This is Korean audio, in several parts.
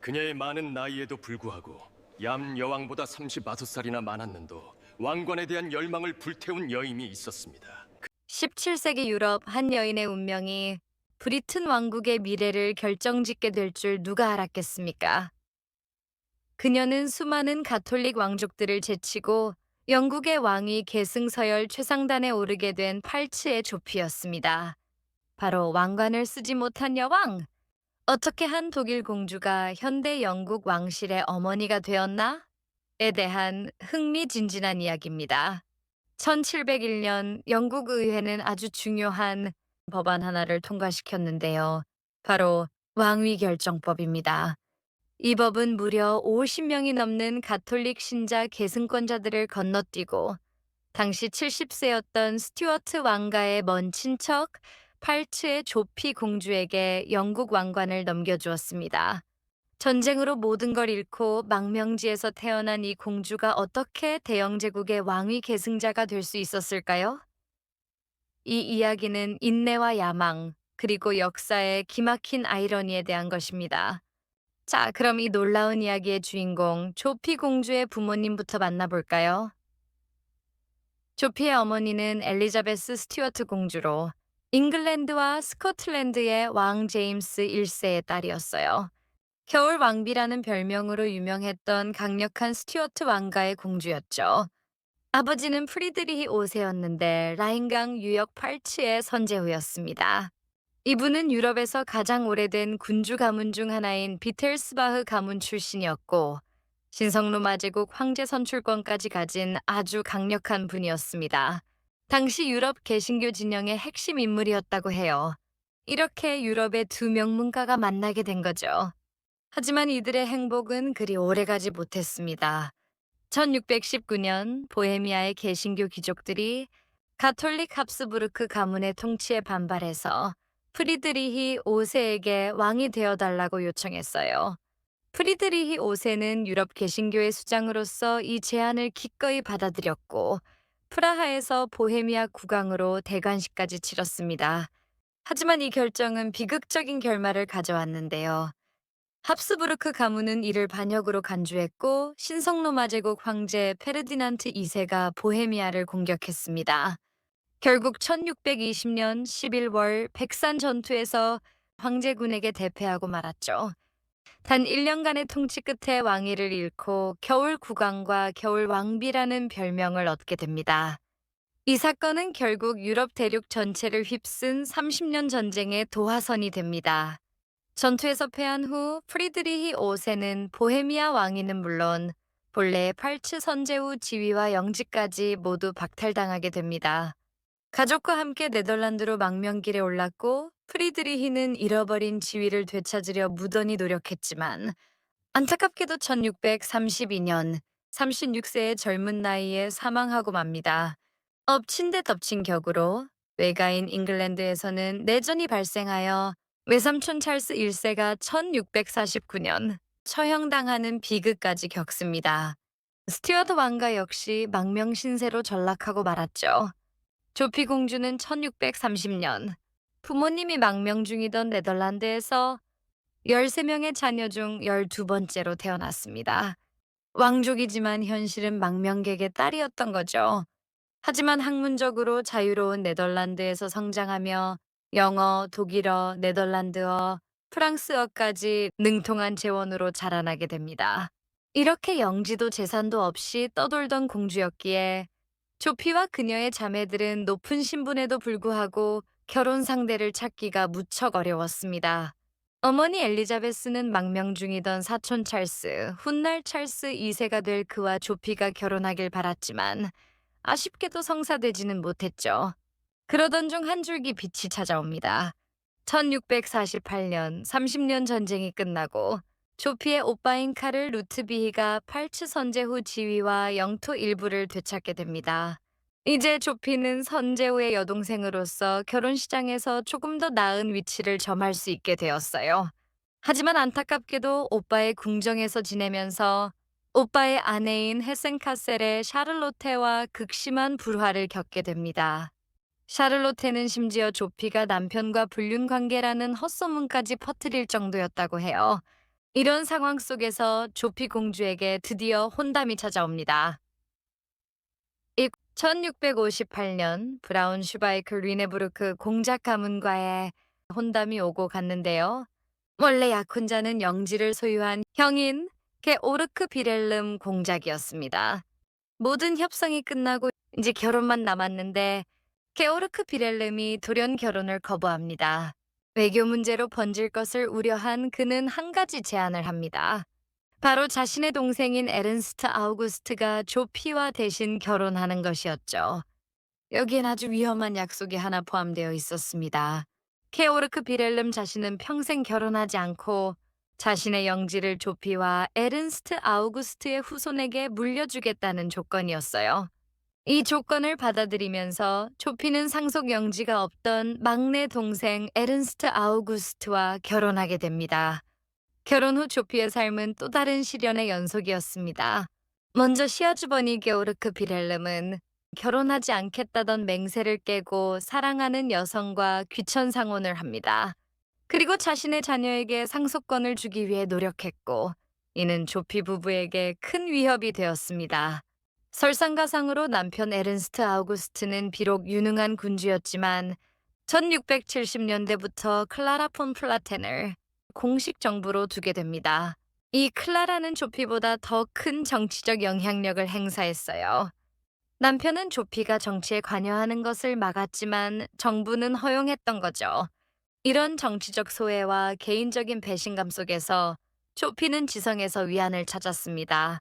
그녀의 많은 나이에도 불구하고 얌 여왕보다 35살이나 많았는도 왕관에 대한 열망을 불태운 여인이 있었습니다. 17세기 유럽 한 여인의 운명이 브리튼 왕국의 미래를 결정짓게 될 줄 누가 알았겠습니까? 그녀는 수많은 가톨릭 왕족들을 제치고 영국의 왕위 계승서열 최상단에 오르게 된 팔츠의 조피였습니다. 바로 왕관을 쓰지 못한 여왕! 어떻게 한 독일 공주가 현대 영국 왕실의 어머니가 되었나? 에 대한 흥미진진한 이야기입니다. 1701년 영국 의회는 아주 중요한 법안 하나를 통과시켰는데요. 바로 왕위 결정법입니다. 이 법은 무려 50명이 넘는 가톨릭 신자 계승권자들을 건너뛰고 당시 70세였던 스튜어트 왕가의 먼 친척 팔츠의 조피 공주에게 영국 왕관을 넘겨주었습니다. 전쟁으로 모든 걸 잃고 망명지에서 태어난 이 공주가 어떻게 대영제국의 왕위 계승자가 될 수 있었을까요? 이 이야기는 인내와 야망, 그리고 역사의 기막힌 아이러니에 대한 것입니다. 자, 그럼 이 놀라운 이야기의 주인공 조피 공주의 부모님부터 만나볼까요? 조피의 어머니는 엘리자베스 스튜어트 공주로 잉글랜드와 스코틀랜드의 왕 제임스 1세의 딸이었어요. 겨울 왕비라는 별명으로 유명했던 강력한 스튜어트 왕가의 공주였죠. 아버지는 프리드리히 5세였는데 라인강 유역 팔츠의 선제후였습니다. 이분은 유럽에서 가장 오래된 군주 가문 중 하나인 비텔스바흐 가문 출신이었고 신성로마 제국 황제 선출권까지 가진 아주 강력한 분이었습니다. 당시 유럽 개신교 진영의 핵심 인물이었다고 해요. 이렇게 유럽의 두 명문가가 만나게 된 거죠. 하지만 이들의 행복은 그리 오래가지 못했습니다. 1619년 보헤미아의 개신교 귀족들이 가톨릭 합스부르크 가문의 통치에 반발해서 프리드리히 5세에게 왕이 되어달라고 요청했어요. 프리드리히 5세는 유럽 개신교의 수장으로서 이 제안을 기꺼이 받아들였고 프라하에서 보헤미아 국왕으로 대관식까지 치렀습니다. 하지만 이 결정은 비극적인 결말을 가져왔는데요. 합스부르크 가문은 이를 반역으로 간주했고 신성로마 제국 황제 페르디난트 2세가 보헤미아를 공격했습니다. 결국 1620년 11월 백산 전투에서 황제군에게 대패하고 말았죠. 단 1년간의 통치 끝에 왕위를 잃고 겨울 국왕과 겨울 왕비라는 별명을 얻게 됩니다. 이 사건은 결국 유럽 대륙 전체를 휩쓴 30년 전쟁의 도화선이 됩니다. 전투에서 패한 후 프리드리히 5세는 보헤미아 왕위는 물론 본래의 팔츠 선제후 지위와 영지까지 모두 박탈당하게 됩니다. 가족과 함께 네덜란드로 망명길에 올랐고 프리드리히는 잃어버린 지위를 되찾으려 무던히 노력했지만 안타깝게도 1632년 36세의 젊은 나이에 사망하고 맙니다. 엎친 데 덮친 격으로 외가인 잉글랜드에서는 내전이 발생하여 외삼촌 찰스 1세가 1649년 처형당하는 비극까지 겪습니다. 스튜어트 왕가 역시 망명신세로 전락하고 말았죠. 조피 공주는 1630년 부모님이 망명 중이던 네덜란드에서 13명의 자녀 중 12번째로 태어났습니다. 왕족이지만 현실은 망명객의 딸이었던 거죠. 하지만 학문적으로 자유로운 네덜란드에서 성장하며 영어, 독일어, 네덜란드어, 프랑스어까지 능통한 재원으로 자라나게 됩니다. 이렇게 영지도 재산도 없이 떠돌던 공주였기에 조피와 그녀의 자매들은 높은 신분에도 불구하고 결혼 상대를 찾기가 무척 어려웠습니다. 어머니 엘리자베스는 망명 중이던 사촌 찰스, 훗날 찰스 2세가 될 그와 조피가 결혼하길 바랐지만 아쉽게도 성사되지는 못했죠. 그러던 중 한 줄기 빛이 찾아옵니다. 1648년 30년 전쟁이 끝나고 조피의 오빠인 카를 루트비히가 팔츠 선제 후 지위와 영토 일부를 되찾게 됩니다. 이제 조피는 선제 후의 여동생으로서 결혼 시장에서 조금 더 나은 위치를 점할 수 있게 되었어요. 하지만 안타깝게도 오빠의 궁정에서 지내면서 오빠의 아내인 헤센카셀의 샤를로테와 극심한 불화를 겪게 됩니다. 샤를로테는 심지어 조피가 남편과 불륜 관계라는 헛소문까지 퍼뜨릴 정도였다고 해요. 이런 상황 속에서 조피 공주에게 드디어 혼담이 찾아옵니다. 1658년 브라운슈바이크 르네부르크 공작 가문과의 혼담이 오고 갔는데요. 원래 약혼자는 영지를 소유한 형인 게오르크 비렐름 공작이었습니다. 모든 협상이 끝나고 이제 결혼만 남았는데 게오르크 비렐름이 돌연 결혼을 거부합니다. 외교 문제로 번질 것을 우려한 그는 한 가지 제안을 합니다. 바로 자신의 동생인 에른스트 아우구스트가 조피와 대신 결혼하는 것이었죠. 여기엔 아주 위험한 약속이 하나 포함되어 있었습니다. 케오르크 비렐름 자신은 평생 결혼하지 않고 자신의 영지를 조피와 에른스트 아우구스트의 후손에게 물려주겠다는 조건이었어요. 이 조건을 받아들이면서 조피는 상속 영지가 없던 막내 동생 에른스트 아우구스트와 결혼하게 됩니다. 결혼 후 조피의 삶은 또 다른 시련의 연속이었습니다. 먼저 시아주버니 게오르크 비렐름은 결혼하지 않겠다던 맹세를 깨고 사랑하는 여성과 귀천상혼을 합니다. 그리고 자신의 자녀에게 상속권을 주기 위해 노력했고, 이는 조피 부부에게 큰 위협이 되었습니다. 설상가상으로 남편 에른스트 아우구스트는 비록 유능한 군주였지만 1670년대부터 클라라 폰 플라텐을 공식 정부로 두게 됩니다. 이 클라라는 조피보다 더 큰 정치적 영향력을 행사했어요. 남편은 조피가 정치에 관여하는 것을 막았지만 정부는 허용했던 거죠. 이런 정치적 소외와 개인적인 배신감 속에서 조피는 지성에서 위안을 찾았습니다.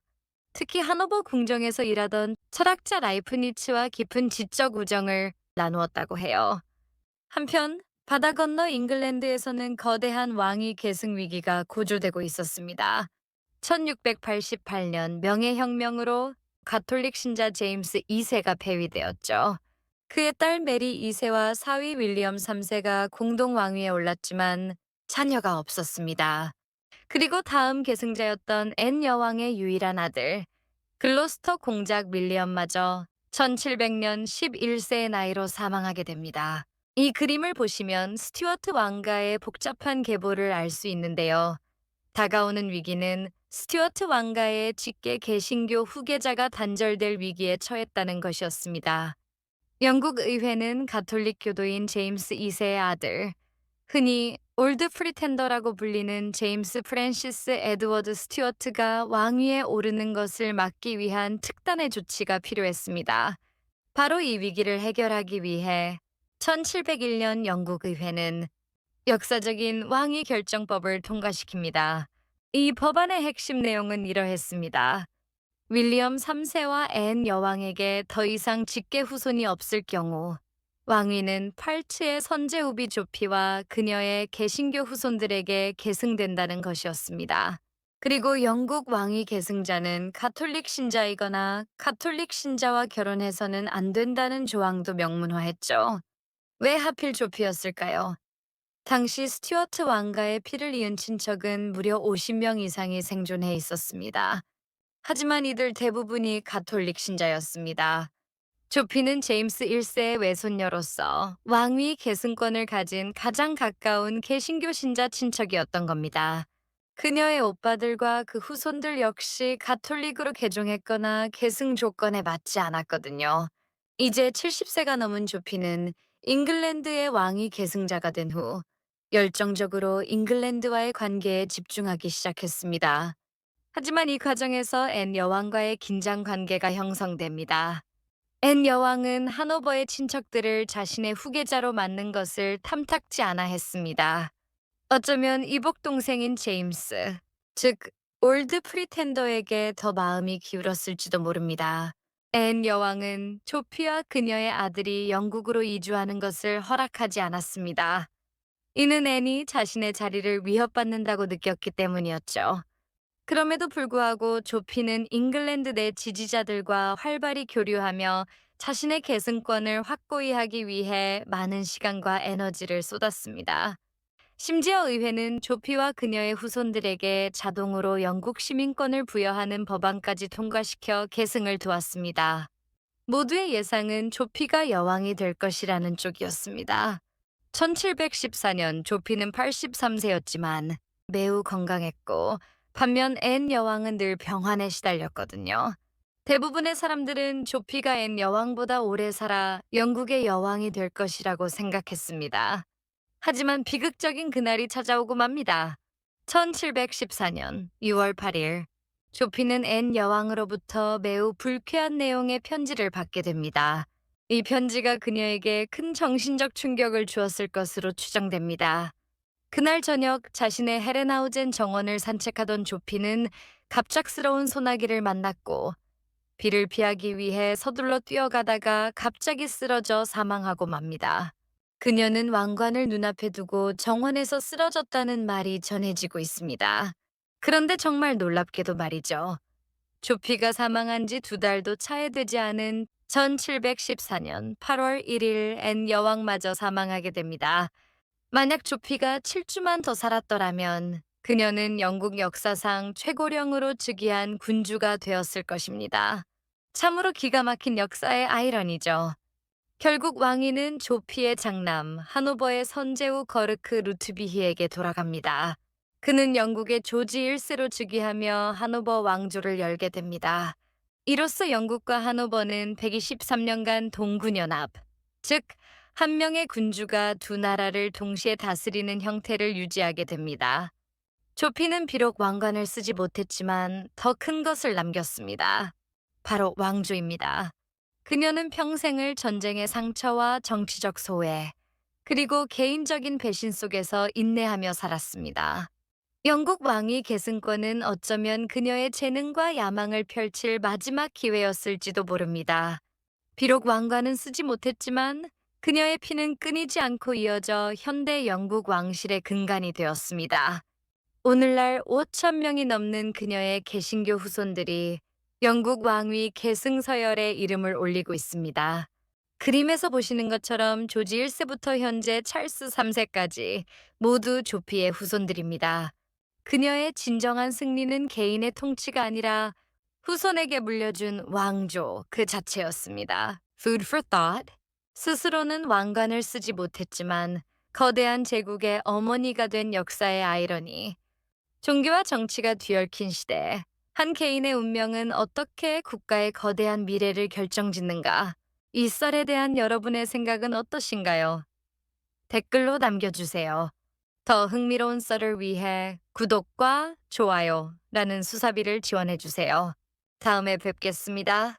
특히 하노버 궁정에서 일하던 철학자 라이프니츠와 깊은 지적 우정을 나누었다고 해요. 한편 바다 건너 잉글랜드에서는 거대한 왕위 계승 위기가 고조되고 있었습니다. 1688년 명예혁명으로 가톨릭 신자 제임스 2세가 폐위되었죠. 그의 딸 메리 2세와 사위 윌리엄 3세가 공동 왕위에 올랐지만 자녀가 없었습니다. 그리고 다음 계승자였던 앤 여왕의 유일한 아들, 글로스터 공작 윌리엄마저 1700년 11세의 나이로 사망하게 됩니다. 이 그림을 보시면 스튜어트 왕가의 복잡한 계보를 알 수 있는데요. 다가오는 위기는 스튜어트 왕가의 직계 개신교 후계자가 단절될 위기에 처했다는 것이었습니다. 영국 의회는 가톨릭 교도인 제임스 2세의 아들, 흔히 올드 프리텐더라고 불리는 제임스 프랜시스 에드워드 스튜어트가 왕위에 오르는 것을 막기 위한 특단의 조치가 필요했습니다. 바로 이 위기를 해결하기 위해 1701년 영국 의회는 역사적인 왕위 결정법을 통과시킵니다. 이 법안의 핵심 내용은 이러했습니다. 윌리엄 3세와 앤 여왕에게 더 이상 직계 후손이 없을 경우 왕위는 팔츠의 선제 후비 조피와 그녀의 개신교 후손들에게 계승된다는 것이었습니다. 그리고 영국 왕위 계승자는 가톨릭 신자이거나 가톨릭 신자와 결혼해서는 안 된다는 조항도 명문화했죠. 왜 하필 조피였을까요? 당시 스튜어트 왕가의 피를 이은 친척은 무려 50명 이상이 생존해 있었습니다. 하지만 이들 대부분이 가톨릭 신자였습니다. 조피는 제임스 1세의 외손녀로서 왕위 계승권을 가진 가장 가까운 개신교 신자 친척이었던 겁니다. 그녀의 오빠들과 그 후손들 역시 가톨릭으로 개종했거나 계승 조건에 맞지 않았거든요. 이제 70세가 넘은 조피는 잉글랜드의 왕위 계승자가 된 후 열정적으로 잉글랜드와의 관계에 집중하기 시작했습니다. 하지만 이 과정에서 앤 여왕과의 긴장 관계가 형성됩니다. 앤 여왕은 하노버의 친척들을 자신의 후계자로 맞는 것을 탐탁지 않아 했습니다. 어쩌면 이복 동생인 제임스, 즉 올드 프리텐더에게 더 마음이 기울었을지도 모릅니다. 앤 여왕은 조피와 그녀의 아들이 영국으로 이주하는 것을 허락하지 않았습니다. 이는 앤이 자신의 자리를 위협받는다고 느꼈기 때문이었죠. 그럼에도 불구하고 조피는 잉글랜드 내 지지자들과 활발히 교류하며 자신의 계승권을 확고히 하기 위해 많은 시간과 에너지를 쏟았습니다. 심지어 의회는 조피와 그녀의 후손들에게 자동으로 영국 시민권을 부여하는 법안까지 통과시켜 계승을 도왔습니다. 모두의 예상은 조피가 여왕이 될 것이라는 쪽이었습니다. 1714년 조피는 83세였지만 매우 건강했고, 반면 앤 여왕은 늘 병환에 시달렸거든요. 대부분의 사람들은 조피가 앤 여왕보다 오래 살아 영국의 여왕이 될 것이라고 생각했습니다. 하지만 비극적인 그날이 찾아오고 맙니다. 1714년 6월 8일, 조피는 앤 여왕으로부터 매우 불쾌한 내용의 편지를 받게 됩니다. 이 편지가 그녀에게 큰 정신적 충격을 주었을 것으로 추정됩니다. 그날 저녁 자신의 헤렌하우젠 정원을 산책하던 조피는 갑작스러운 소나기를 만났고, 비를 피하기 위해 서둘러 뛰어가다가 갑자기 쓰러져 사망하고 맙니다. 그녀는 왕관을 눈앞에 두고 정원에서 쓰러졌다는 말이 전해지고 있습니다. 그런데 정말 놀랍게도 말이죠. 조피가 사망한 지 2달도 차에 되지 않은 1714년 8월 1일 앤 여왕마저 사망하게 됩니다. 만약 조피가 7주만 더 살았더라면 그녀는 영국 역사상 최고령으로 즉위한 군주가 되었을 것입니다. 참으로 기가 막힌 역사의 아이러니죠. 결국 왕위는 조피의 장남 하노버의 선제후 거르크 루트비히에게 돌아갑니다. 그는 영국의 조지 1세로 즉위하며 하노버 왕조를 열게 됩니다. 이로써 영국과 하노버는 123년간 동군연합, 즉 한 명의 군주가 두 나라를 동시에 다스리는 형태를 유지하게 됩니다. 조피는 비록 왕관을 쓰지 못했지만 더 큰 것을 남겼습니다. 바로 왕조입니다. 그녀는 평생을 전쟁의 상처와 정치적 소외, 그리고 개인적인 배신 속에서 인내하며 살았습니다. 영국 왕위 계승권은 어쩌면 그녀의 재능과 야망을 펼칠 마지막 기회였을지도 모릅니다. 비록 왕관은 쓰지 못했지만 그녀의 피는 끊이지 않고 이어져 현대 영국 왕실의 근간이 되었습니다. 오늘날 5천 명이 넘는 그녀의 개신교 후손들이 영국 왕위 계승서열에 이름을 올리고 있습니다. 그림에서 보시는 것처럼 조지 1세부터 현재 찰스 3세까지 모두 조피의 후손들입니다. 그녀의 진정한 승리는 개인의 통치가 아니라 후손에게 물려준 왕조 그 자체였습니다. Food for thought. 스스로는 왕관을 쓰지 못했지만 거대한 제국의 어머니가 된 역사의 아이러니. 종교와 정치가 뒤얽힌 시대, 한 개인의 운명은 어떻게 국가의 거대한 미래를 결정짓는가? 이 썰에 대한 여러분의 생각은 어떠신가요? 댓글로 남겨주세요. 더 흥미로운 썰을 위해 구독과 좋아요라는 수사비를 지원해주세요. 다음에 뵙겠습니다.